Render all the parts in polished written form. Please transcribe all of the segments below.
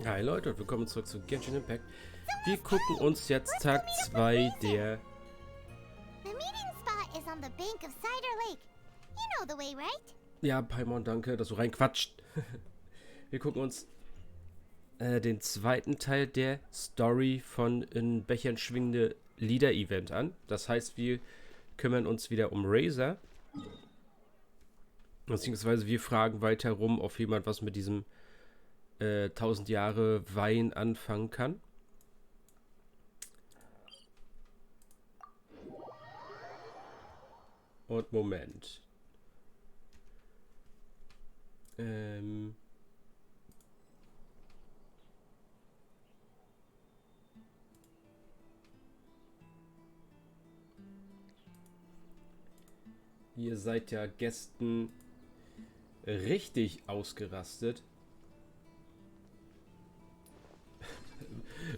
Hi Leute und willkommen zurück zu Genshin Impact. Wir gucken uns jetzt Tag 2 der... Ja, Paimon, danke, dass du reinquatscht. Wir gucken uns den zweiten Teil der Story von in Bechern schwingende Lieder-Event an. Das heißt, wir kümmern uns wieder um Razor. Beziehungsweise wir fragen weiter rum, ob jemand was mit diesem 1000 Jahre Wein anfangen kann. Und Moment. Ihr seid ja gestern richtig ausgerastet.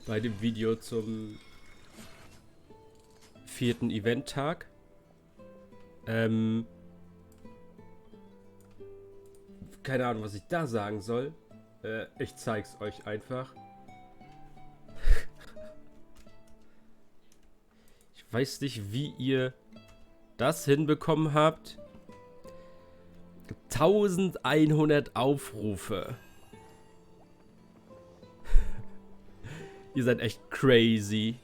Bei dem Video zum 4. Eventtag. Keine Ahnung, was ich da sagen soll. Ich zeig's euch einfach. Ich weiß nicht, wie ihr das hinbekommen habt. 1100 Aufrufe. Ihr seid echt crazy.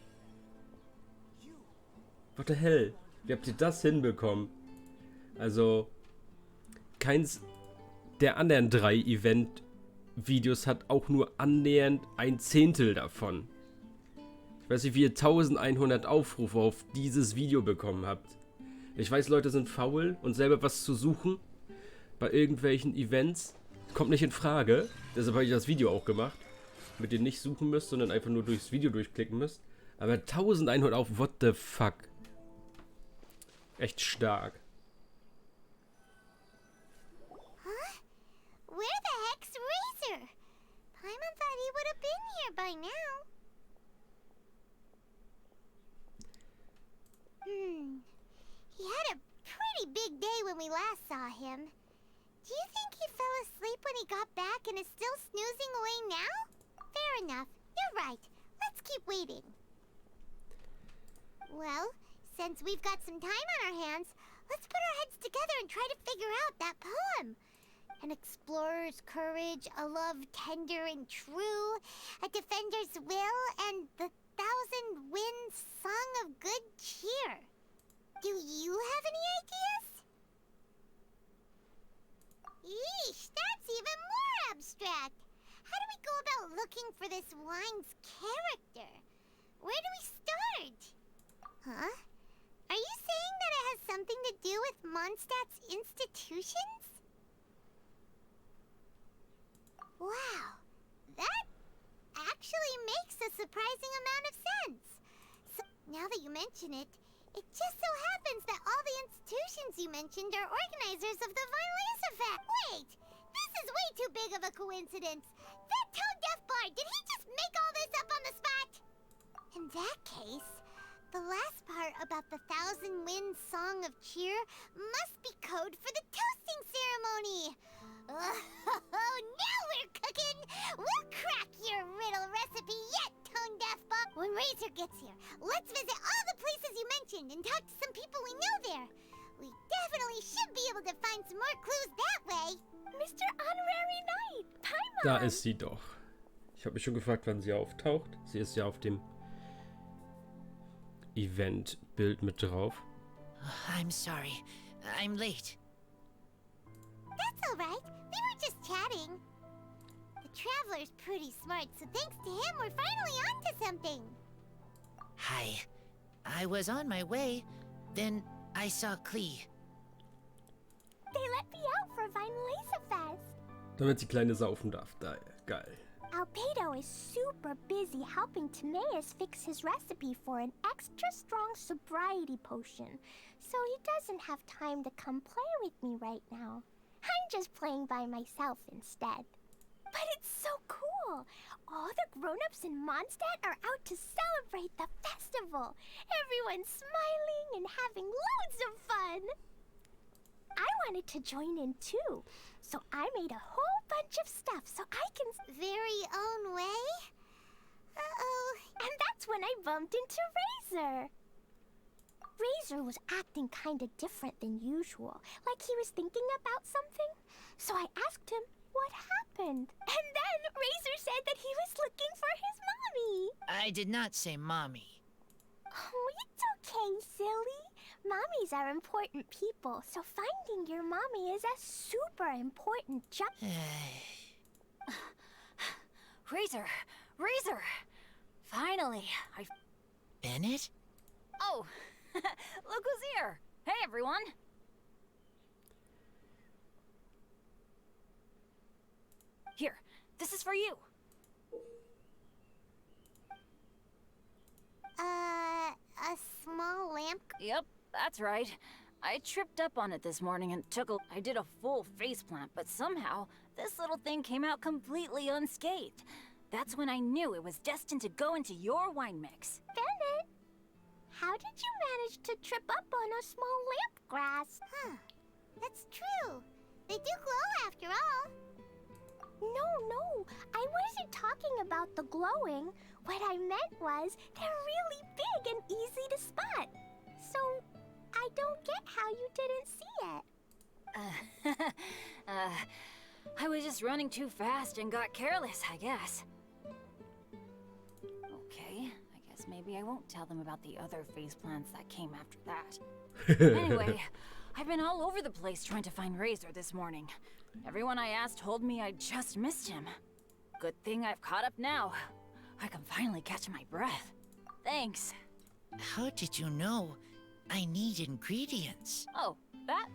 What the hell? Wie habt ihr das hinbekommen? Also, keins der anderen 3 Event-Videos hat auch nur annähernd 1/10 davon. Ich weiß nicht, wie ihr 1100 Aufrufe auf dieses Video bekommen habt. Ich weiß, Leute sind faul und selber was zu suchen bei irgendwelchen Events kommt nicht in Frage. Deshalb habe ich das Video auch gemacht. Mit dem nicht suchen müsst, sondern einfach nur durchs Video durchklicken müsst. Aber 1100 auf, what the fuck? Echt stark. Huh? Where the heck's Razor? Paimon thought he would have been here by now. He had a pretty big day when we last saw him. Do you think he fell asleep when he got back and is still snoozing away now? Fair enough. You're right. Let's keep waiting. Well, since we've got some time on our hands, let's put our heads together and try to figure out that poem. An explorer's courage, a love tender and true, a defender's will, and the 1,000 winds song of good cheer. Do you have any ideas? Yeesh, that's even more abstract. How do we go about looking for this wine's character? Where do we start? Huh? Are you saying that it has something to do with Mondstadt's institutions? Wow, that actually makes a surprising amount of sense. So, now that you mention it, it just so happens that all the institutions you mentioned are organizers of the Violence Effect. Wait, this is way too big of a coincidence. That tone-deaf bard, did he just make all this up on the spot? In that case, the last part about the 1,000 Winds Song of Cheer must be code for the toasting ceremony. Oh, now we're cooking! We'll crack your riddle recipe yet, tone-deaf bard. When Razor gets here, let's visit all the places you mentioned and talk to some people we know there. We definitely should be able to find some more clues that way. Mr. Honorary Knight, Paimon! Da ist sie doch. Ich habe mich schon gefragt, wann sie auftaucht. Sie ist ja auf dem Event-Bild mit drauf. I'm sorry. I'm late. That's all right. We were just chatting. The Traveler's pretty smart, so thanks to him, we're finally onto something. Hi. I was on my way, then I saw Klee. They let me out for Violacefest. Damit sie Kleine saufen darf. Da, geil. Albedo is super busy helping Timaeus fix his recipe for an extra strong sobriety potion, so he doesn't have time to come play with me right now. I'm just playing by myself instead. But it's so cool! All the grown-ups in Mondstadt are out to celebrate the festival. Everyone's smiling and having loads of fun. I wanted to join in too, so I made a whole bunch of stuff so I can... Very own way? Uh-oh. And that's when I bumped into Razor. Razor was acting kinda different than usual, like he was thinking about something. So I asked him what happened. And then Razor said that he was looking for his mommy. I did not say mommy. Oh, it's okay, silly. Mommies are important people, so finding your mommy is a super important job. Razor! Razor! Finally, Bennett? Oh! Look who's here! Hey, everyone! Here, this is for you. A small lamp? Yep, that's right. I tripped up on it this morning and I did a full faceplant, but somehow this little thing came out completely unscathed. That's when I knew it was destined to go into your wine mix. Bennett, how did you manage to trip up on a small lamp grass? Huh. That's true. They do glow after all. No, I wasn't talking about the glowing. What I meant was they're really big and easy to spot. So, I don't get how you didn't see it. I was just running too fast and got careless, I guess. Okay, I guess maybe I won't tell them about the other faceplants that came after that. Anyway, I've been all over the place trying to find Razor this morning. Everyone I asked told me I just missed him. Good thing I've caught up now. I can finally catch my breath. Thanks. How did you know I need ingredients? Oh, that?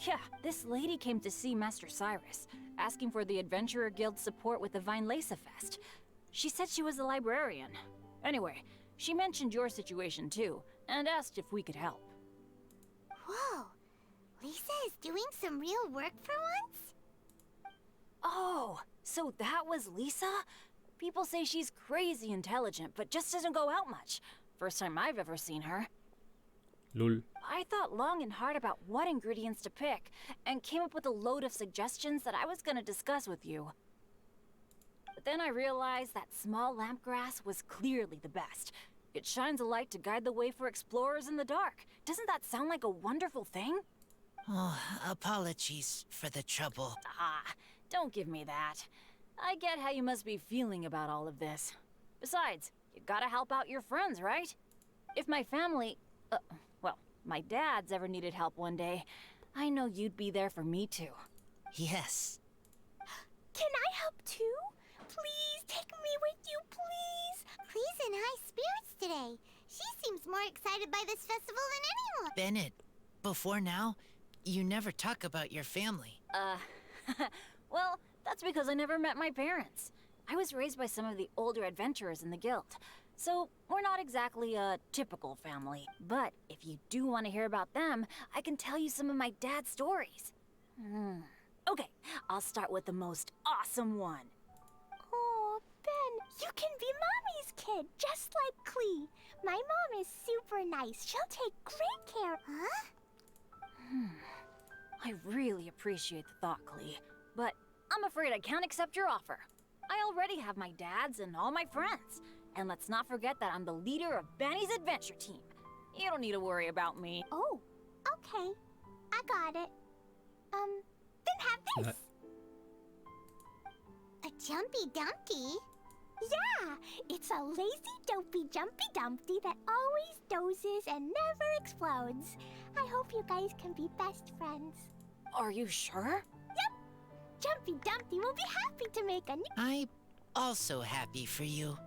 Yeah, this lady came to see Master Cyrus, asking for the Adventurer Guild's support with the Vine Lesa Fest. She said she was a librarian. Anyway, she mentioned your situation too, and asked if we could help. Whoa. Lisa is doing some real work for once? Oh, so that was Lisa? People say she's crazy intelligent, but just doesn't go out much. First time I've ever seen her. Lul. I thought long and hard about what ingredients to pick, and came up with a load of suggestions that I was gonna discuss with you. But then I realized that small lamp grass was clearly the best. It shines a light to guide the way for explorers in the dark. Doesn't that sound like a wonderful thing? Oh, apologies for the trouble. Ah, don't give me that. I get how you must be feeling about all of this. Besides, you gotta help out your friends, right? If my family, well, my dad's ever needed help one day, I know you'd be there for me too. Yes. Can I help too? Please take me with you, please. Clee's in high spirits today. She seems more excited by this festival than anyone. Bennett, before now, you never talk about your family. Well, that's because I never met my parents. I was raised by some of the older adventurers in the guild, so we're not exactly a typical family. But if you do want to hear about them, I can tell you some of my dad's stories. Okay, I'll start with the most awesome one. Oh, Ben, you can be Mommy's kid, just like Clee. My mom is super nice. She'll take great care. Huh? I really appreciate the thought, Clee, but I'm afraid I can't accept your offer. I already have my dad's and all my friends. And let's not forget that I'm the leader of Benny's adventure team. You don't need to worry about me. Oh, okay. I got it. Then have this. A jumpy dumpty? Yeah, it's a lazy, dopey, jumpy dumpty that always dozes and never explodes. I hope you guys can be best friends. Are you sure? Yep. Jumpy Dumpty will be happy to make a new... I'm also happy for you.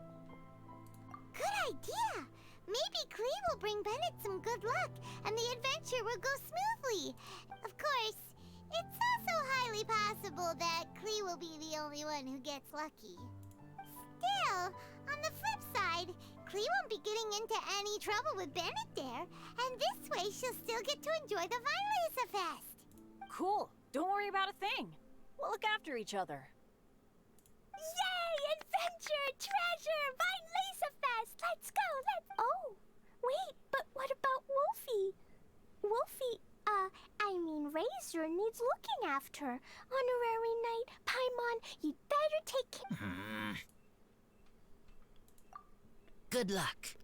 Good idea! Maybe Clee will bring Bennett some good luck, and the adventure will go smoothly. Of course, it's also highly possible that Clee will be the only one who gets lucky. Still, on the flip side, Clee won't be getting into any trouble with Bennett there, and this way she'll still get to enjoy the Vine Lesa Fest. Cool. Don't worry about a thing. We'll look after each other. Yay! Adventure! Treasure! Vine Lesa Fest! Let's go! Oh! Wait, but what about Wolfie? Razor needs looking after. Honorary Knight Paimon You'd better take care. Good luck.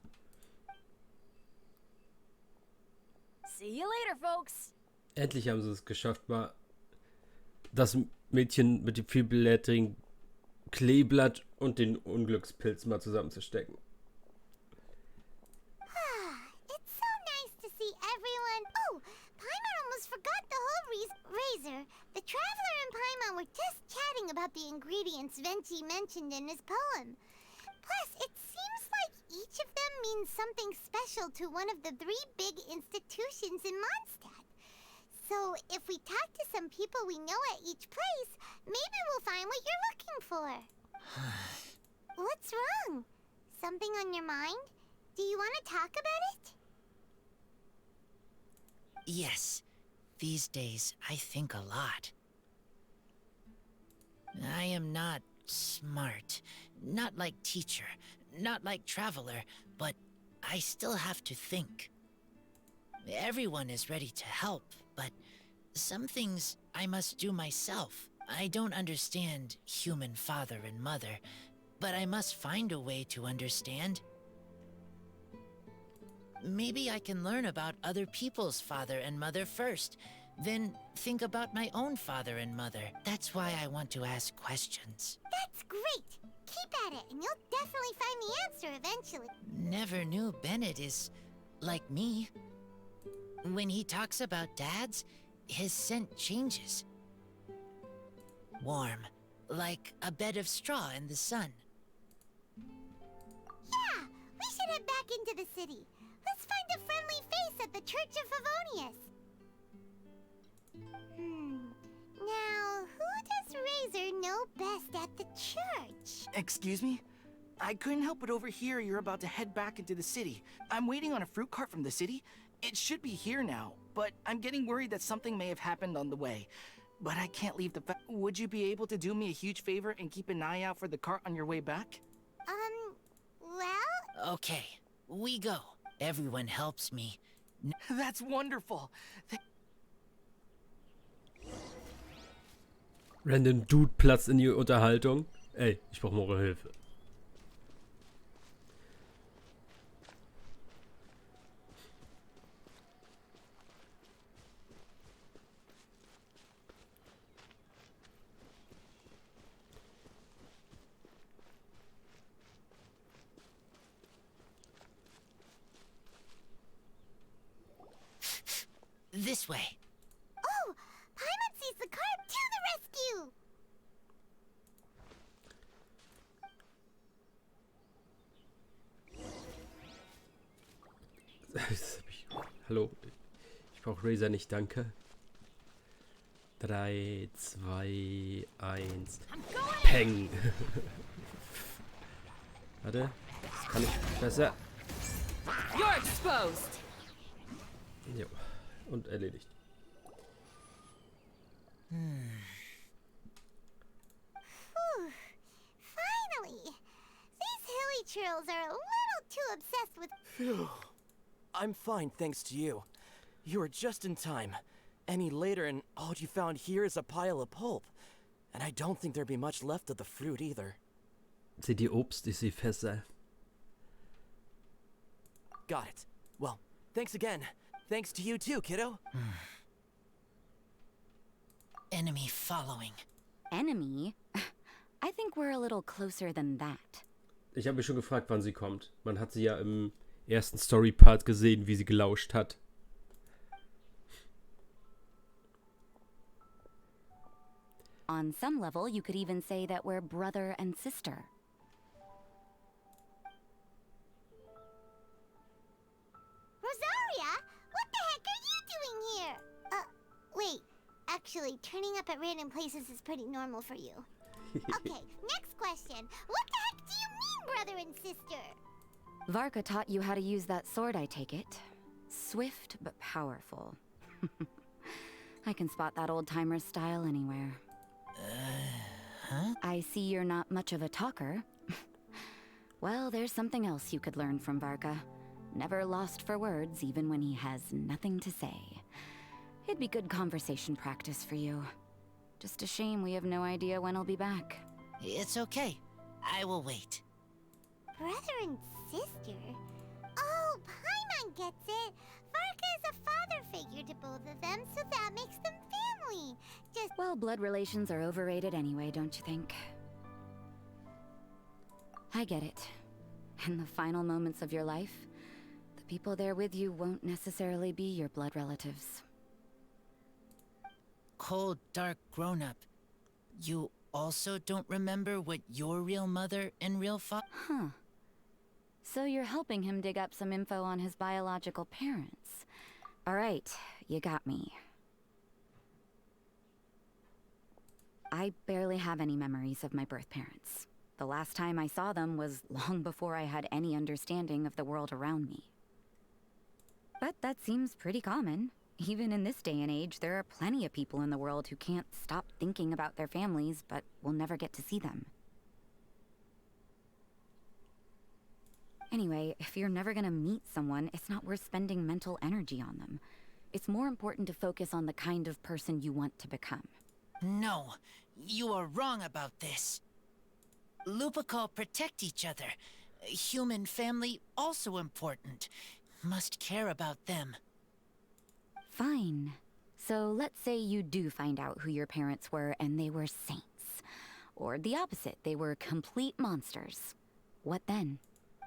See you later, folks. Endlich haben sie es geschafft, mal das Mädchen mit dem vielblättrigen Kleeblatt und den Unglückspilz mal zusammenzustecken. It's so nice to see everyone. Oh, Paimon almost forgot the whole razor. The traveler and Paimon were just chatting about the ingredients Venti mentioned in his poem. Plus, it seems like each of them means something special to one of the 3 big institutions in Mondstadt. So, if we talk to some people we know at each place, maybe we'll find what you're looking for. What's wrong? Something on your mind? Do you want to talk about it? Yes, these days I think a lot. I am not smart, not like teacher, not like traveler, but I still have to think. Everyone is ready to help, but some things I must do myself. I don't understand human father and mother, but I must find a way to understand. Maybe I can learn about other people's father and mother first, then think about my own father and mother. That's why I want to ask questions. That's great! Keep at it, and you'll definitely find the answer eventually. Never knew Bennett is like me. When he talks about dads, his scent changes. Warm, like a bed of straw in the sun. Yeah, we should head back into the city. Let's find a friendly face at the Church of Favonius. Now, who does Razor know best at the church? Excuse me? I couldn't help but overhear you're about to head back into the city. I'm waiting on a fruit cart from the city. It should be here now, but I'm getting worried that something may have happened on the way. But I can't leave the Would you be able to do me a huge favor and keep an eye out for the cart on your way back? Well? Okay, we go. Everyone helps me. That's wonderful. Random Dude platzt in die Unterhaltung. Ey, ich brauche eure Hilfe. This way. Oh, Paimon sees the cart to the rescue! Hallo? Ich brauche Razor nicht, danke. 3, 2, 1. Peng! Warte, das kann ich besser. You're exposed. Jo, und erledigt. Whew. Finally! These hilly churls are a little too obsessed with... Phew. I'm fine, thanks to you. You were just in time. Any later and all you found here is a pile of pulp. And I don't think there'd be much left of the fruit either. Seht ihr Obst, ich sehe Fässer. Got it. Well, thanks again. Thanks to you too, kiddo. Enemy following. Enemy? I think we're a little closer than that. Ich habe mich schon gefragt, wann sie kommt. Man hat sie ja im ersten Story-Part gesehen, wie sie gelauscht hat. On some level, you could even say that we're brother and sister. Rosaria? What the heck are you doing here? Wait. Actually, turning up at random places is pretty normal for you. Okay, next question. What the heck do you mean, brother and sister? Varka taught you how to use that sword, I take it. Swift but powerful. I can spot that old-timer's style anywhere. Huh? I see you're not much of a talker. Well, there's something else you could learn from Varka. Never lost for words, even when he has nothing to say. It'd be good conversation practice for you. Just a shame we have no idea when he'll be back. It's okay. I will wait. Brother and sister? Oh, Paimon gets it. Varka is a father figure to both of them, so that makes them family. Just Well, blood relations are overrated anyway, don't you think? I get it. In the final moments of your life, the people there with you won't necessarily be your blood relatives. Cold, dark grown-up. You also don't remember what your real mother and real father... Huh. So you're helping him dig up some info on his biological parents. Alright, you got me. I barely have any memories of my birth parents. The last time I saw them was long before I had any understanding of the world around me. But that seems pretty common. Even in this day and age, there are plenty of people in the world who can't stop thinking about their families, but will never get to see them. Anyway, if you're never gonna meet someone, it's not worth spending mental energy on them. It's more important to focus on the kind of person you want to become. No, you are wrong about this. Lupical protect each other. Human family also important. Must care about them. Fine. So let's say you do find out who your parents were and they were saints. Or the opposite, they were complete monsters. What then?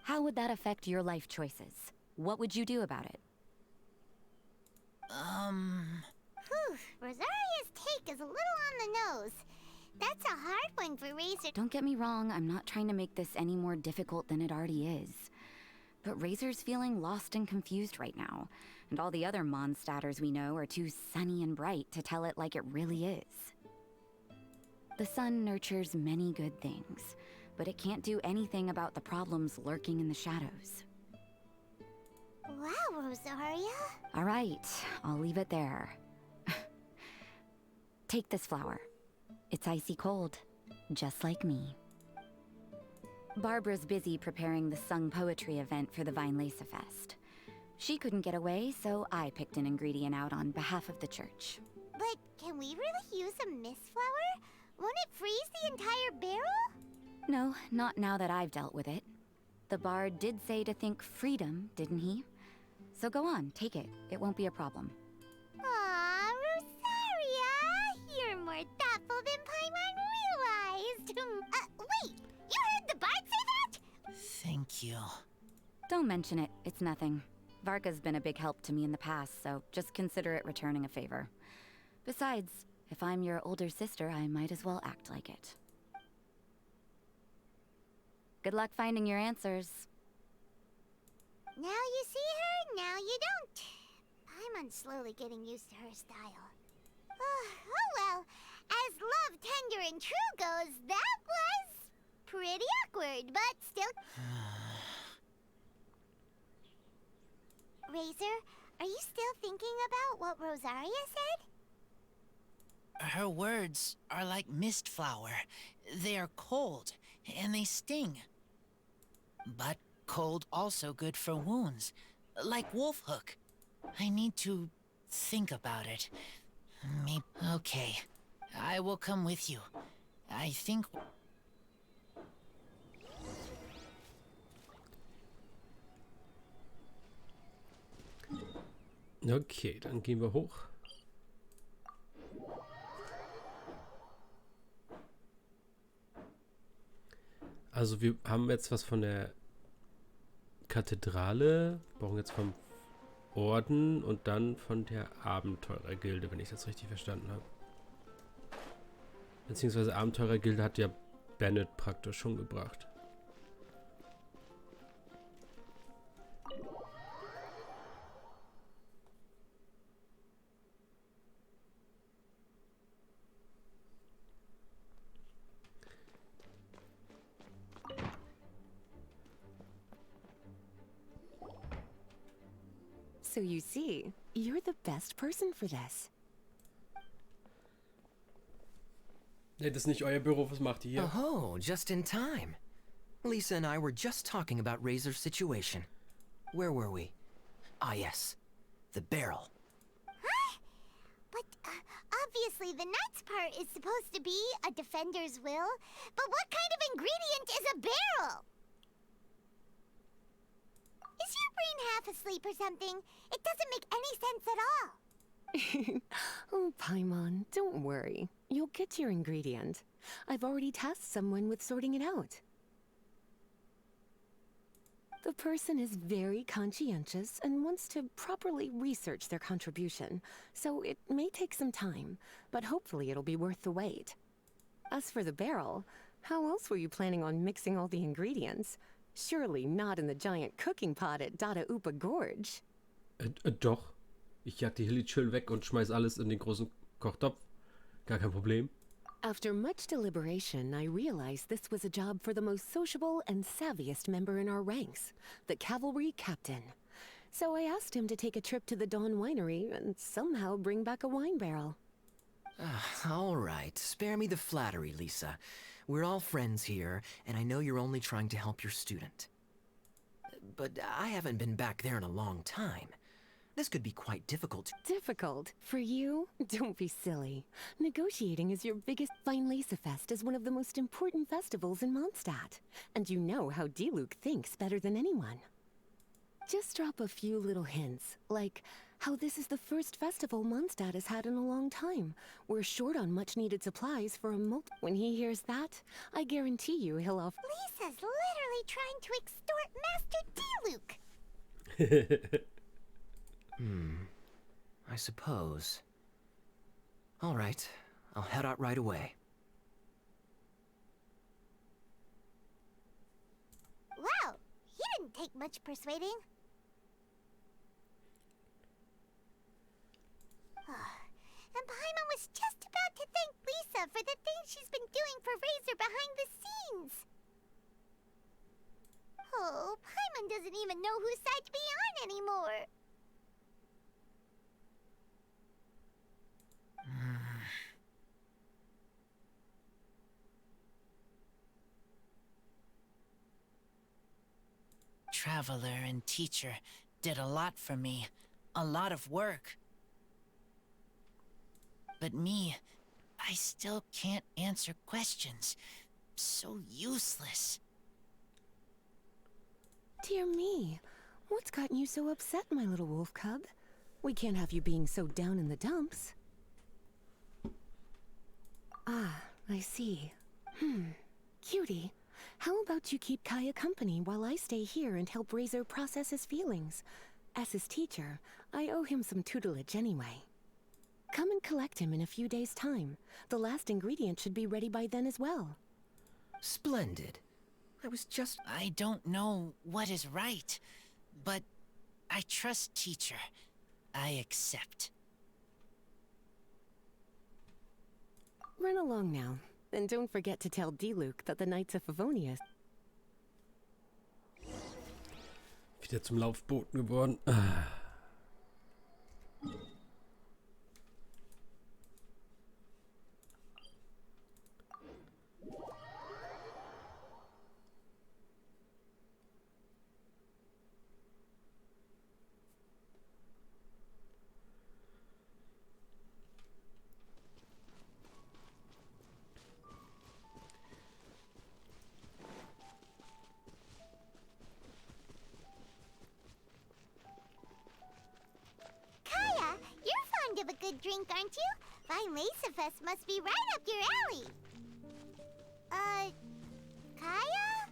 How would that affect your life choices? What would you do about it? Whew, Rosaria's take is a little on the nose. That's a hard one for Razor. Don't get me wrong, I'm not trying to make this any more difficult than it already is. But Razor's feeling lost and confused right now, and all the other monstaters we know are too sunny and bright to tell it like it really is. The sun nurtures many good things, but it can't do anything about the problems lurking in the shadows. Wow, Rosaria. All right, I'll leave it there. Take this flower. It's icy cold, just like me. Barbara's busy preparing the sung poetry event for the Vinelesa Fest. She couldn't get away, so I picked an ingredient out on behalf of the church. But can we really use a mist flower? Won't it freeze the entire barrel? No, not now that I've dealt with it. The bard did say to think freedom, didn't he? So go on, take it. It won't be a problem. Aw, Rosaria! You're more thoughtful than Paimon realized. Wait! You heard the bard say that? Thank you. Don't mention it. It's nothing. Varka's been a big help to me in the past, so just consider it returning a favor. Besides, if I'm your older sister, I might as well act like it. Good luck finding your answers. Now you see her, now you don't. Paimon's slowly getting used to her style. Oh well, as love, tender, and true goes, that was pretty awkward, but still... Razor, are you still thinking about what Rosaria said? Her words are like mist flower. They are cold, and they sting. But cold also good for wounds, like wolf hook. I need to think about it. Maybe... Okay, I will come with you. I think... Okay, dann gehen wir hoch. Also wir haben jetzt was von der Kathedrale, brauchen jetzt vom Orden und dann von der Abenteurergilde, wenn ich das richtig verstanden habe. Beziehungsweise Abenteurergilde hat ja Bennett praktisch schon gebracht. So you see, you're the best person for this. Nee, das ist nicht euer Büro, was macht ihr hier? Oh, just in time. Lisa and I were just talking about Razor's situation. Where were we? Ah, yes. The barrel. Huh? But, a Obviously, the nuts part is supposed to be a defender's will, but what kind of ingredient is a barrel? Is your brain half asleep or something? It doesn't make any sense at all. Oh, Paimon, don't worry. You'll get your ingredient. I've already tasked someone with sorting it out. The person is very conscientious and wants to properly research their contribution, so it may take some time, but hopefully it'll be worth the wait. As for the barrel, how else were you planning on mixing all the ingredients? Surely not in the giant cooking pot at Dada Upa Gorge. Doch. Ich jag die Hilly-Chill weg und schmeiß alles in den großen Kochtopf. Gar kein Problem. After much deliberation, I realized this was a job for the most sociable and savviest member in our ranks, the cavalry captain. So I asked him to take a trip to the Dawn Winery and somehow bring back a wine barrel. All right, spare me the flattery, Lisa. We're all friends here, and I know you're only trying to help your student. But I haven't been back there in a long time. This could be quite difficult. Difficult? For you? Don't be silly. Negotiating is your biggest. Weinlesefest is one of the most important festivals in Mondstadt. And you know how Diluc thinks better than anyone. Just drop a few little hints, like how this is the first festival Mondstadt has had in a long time. We're short on much-needed supplies for a When he hears that, I guarantee you he'll off. Lisa's literally trying to extort Master Diluc. I suppose. All right, I'll head out right away. Wow, he didn't take much persuading. And Paimon was just about to thank Lisa for the things she's been doing for Razor behind the scenes. Oh, Paimon doesn't even know whose side to be on anymore. Traveler and teacher did a lot for me. A lot of work. But me, I still can't answer questions. So useless. Dear me, what's gotten you so upset, my little wolf cub? We can't have you being so down in the dumps. Ah, I see. Cutie, how about you keep Kaya company while I stay here and help Razor process his feelings? As his teacher, I owe him some tutelage anyway. Come and collect him in a few days' time. The last ingredient should be ready by then as well. Splendid. I don't know what is right, but I trust teacher. I accept. Run along now, and don't forget to tell Diluc that the Knights of Favonius. Wieder zum Laufboten geworden. Of a good drink, aren't you? Weinlesefest must be right up your alley. Kaya?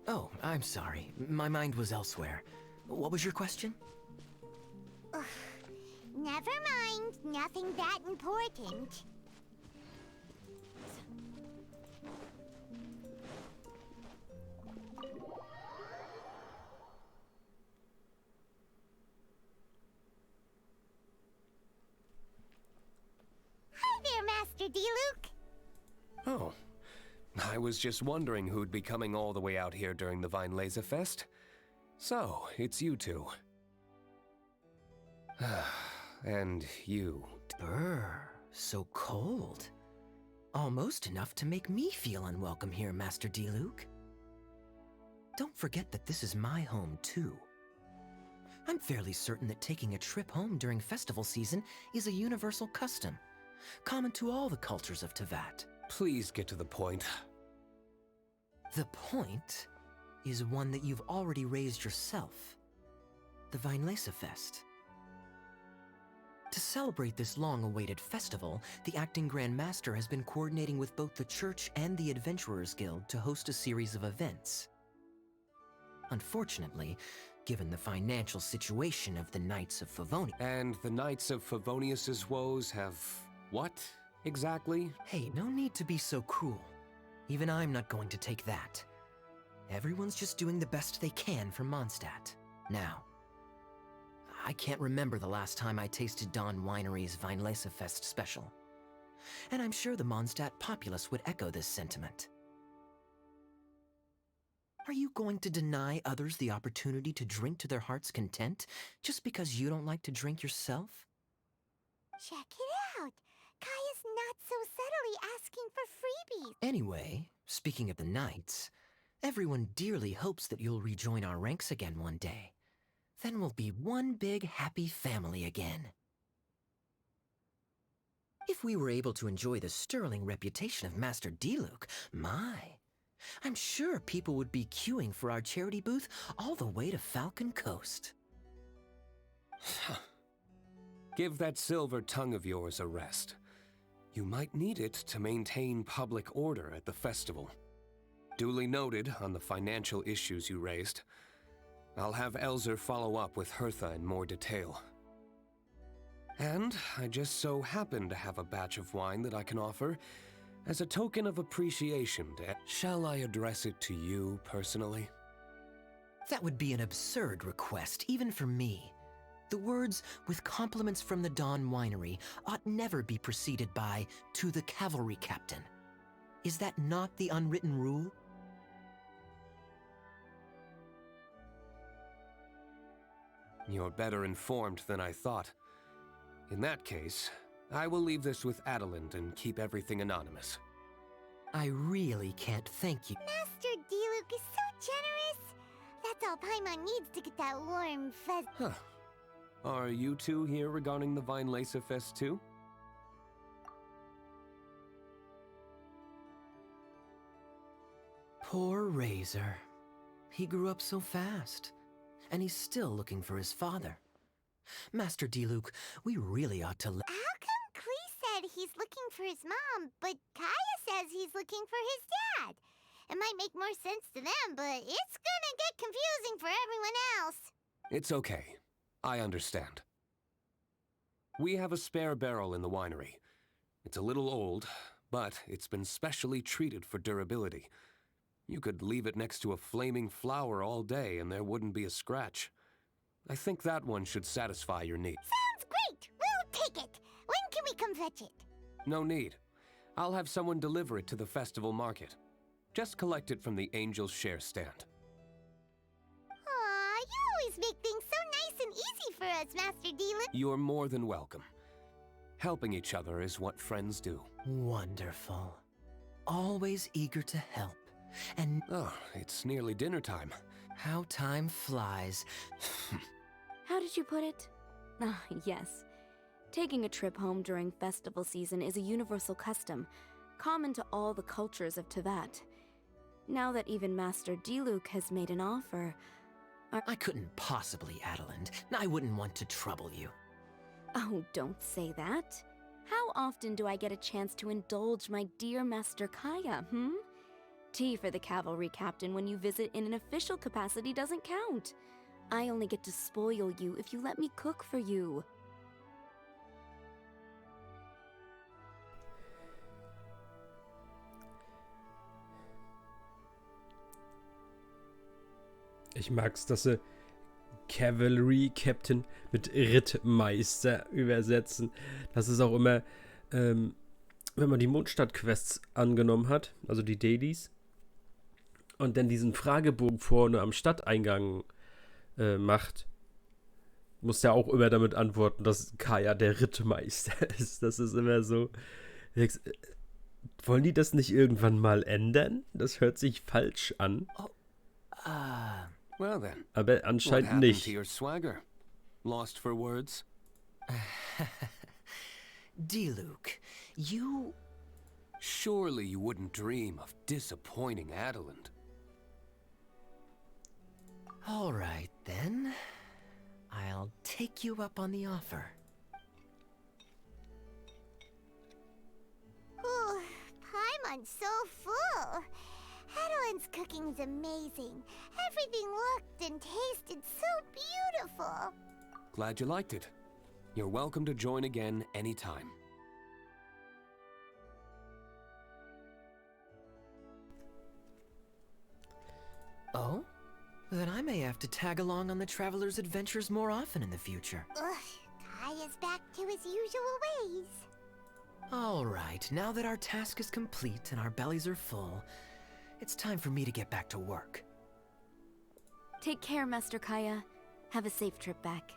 Oh, I'm sorry. My mind was elsewhere. What was your question? Ugh. Never mind. Nothing that important. Master Diluc. Oh, I was just wondering who'd be coming all the way out here during the Weinlesefest. So, it's you two. And you. Brr, so cold. Almost enough to make me feel unwelcome here, Master Diluc. Don't forget that this is my home, too. I'm fairly certain that taking a trip home during festival season is a universal custom, common to all the cultures of Teyvat. Please get to the point. The point is one that you've already raised yourself. The Fest. To celebrate this long-awaited festival, the Acting Grand Master has been coordinating with both the Church and the Adventurers Guild to host a series of events. Unfortunately, given the financial situation of the Knights of Favonius... And the Knights of Favonius's woes have what, exactly? Hey, no need to be so cruel. Even I'm not going to take that. Everyone's just doing the best they can for Mondstadt. Now, I can't remember the last time I tasted Dawn Winery's Fest special. And I'm sure the Mondstadt populace would echo this sentiment. Are you going to deny others the opportunity to drink to their heart's content just because you don't like to drink yourself? Check it out. Kaya's not so subtly asking for freebies. Anyway, speaking of the Knights, everyone dearly hopes that you'll rejoin our ranks again one day. Then we'll be one big happy family again. If we were able to enjoy the sterling reputation of Master Diluc, I'm sure people would be queuing for our charity booth all the way to Falcon Coast. Give that silver tongue of yours a rest. You might need it to maintain public order at the festival. Duly noted on the financial issues you raised. I'll have Elzer follow up with Hertha in more detail. And I just so happen to have a batch of wine that I can offer as a token of appreciation. Shall I address it to you personally? That would be an absurd request, even for me. The words, with compliments from the Dawn Winery, ought never be preceded by, to the cavalry captain. Is that not the unwritten rule? You're better informed than I thought. In that case, I will leave this with Adelind and keep everything anonymous. I really can't thank you. Master Diluc is so generous. That's all Paimon needs to get that warm fuzz. Huh. Are you two here regarding the Fest too? Poor Razor. He grew up so fast. And he's still looking for his father. Master Diluc, we really ought to How come Klee said he's looking for his mom, but Kaya says he's looking for his dad? It might make more sense to them, but it's gonna get confusing for everyone else. It's okay. I understand. We have a spare barrel in the winery. It's a little old, but it's been specially treated for durability. You could leave it next to a flaming flower all day and there wouldn't be a scratch. I think that one should satisfy your need. Sounds great! We'll take it! When can we come fetch it? No need. I'll have someone deliver it to the festival market. Just collect it from the Angel's Share stand. Aw, you always make things so nice and easy for us, Master Diluc. You're more than welcome. Helping each other is what friends do. Wonderful. Always eager to help. And oh, it's nearly dinner time. How time flies. How did you put it? Ah, yes. Taking a trip home during festival season is a universal custom, common to all the cultures of Teyvat. Now that even Master Diluc has made an offer... I couldn't possibly, Adelind. I wouldn't want to trouble you. Oh, don't say that. How often do I get a chance to indulge my dear Master Kaya, Tea for the cavalry captain when you visit in an official capacity doesn't count. I only get to spoil you if you let me cook for you. Ich mag's, dass sie Cavalry Captain mit Rittmeister übersetzen. Das ist auch immer, wenn man die Mondstadt-Quests angenommen hat, also die Dailies, und dann diesen Fragebogen vorne am Stadteingang macht, muss der auch immer damit antworten, dass Kaya der Rittmeister ist. Das ist immer so. Wollen die das nicht irgendwann mal ändern? Das hört sich falsch an. Well then, Aber anscheinend nicht. To your swagger? Lost for words? Diluc, you... Surely you wouldn't dream of disappointing Adeland. All right, then. I'll take you up on the offer. Ooh, Paimon's so full. Adeline's cooking's amazing. Everything looked and tasted so beautiful. Glad you liked it. You're welcome to join again anytime. Oh? Then I may have to tag along on the Traveler's adventures more often in the future. Ugh, Kaya's back to his usual ways. All right, now that our task is complete and our bellies are full, it's time for me to get back to work. Take care, Master Kaya. Have a safe trip back.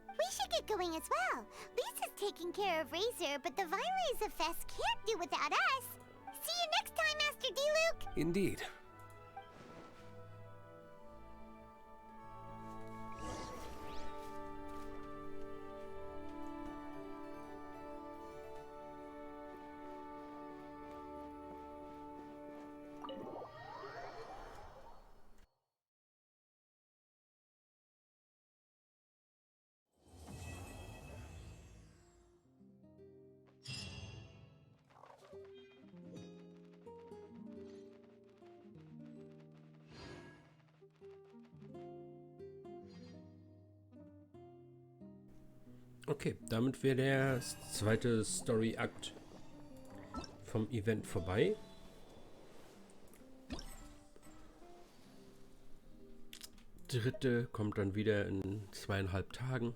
We should get going as well. Lisa's taking care of Razor, but the Vine Fest can't do without us. See you next time, Master Diluc! Indeed. Okay, damit wäre der zweite Story-Akt vom Event vorbei. Dritte kommt dann wieder in 2,5 Tagen.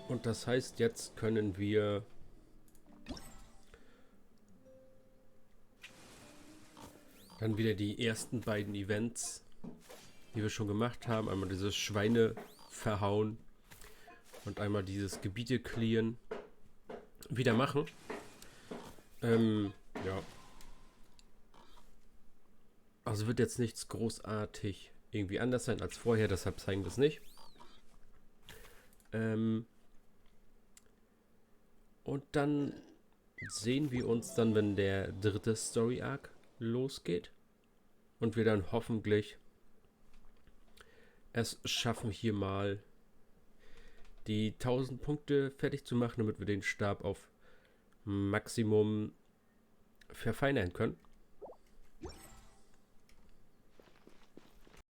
Und das heißt, jetzt können wir dann wieder die ersten beiden Events, die wir schon gemacht haben. Einmal dieses Schweine verhauen und einmal dieses Gebiete clearen wieder machen. Ja. Also wird jetzt nichts großartig irgendwie anders sein als vorher, deshalb zeigen wir es nicht. Und dann sehen wir uns dann, wenn der dritte Story Arc losgeht. Und wir dann hoffentlich es schaffen, hier mal die 1000 Punkte fertig zu machen, damit wir den Stab auf Maximum verfeinern können.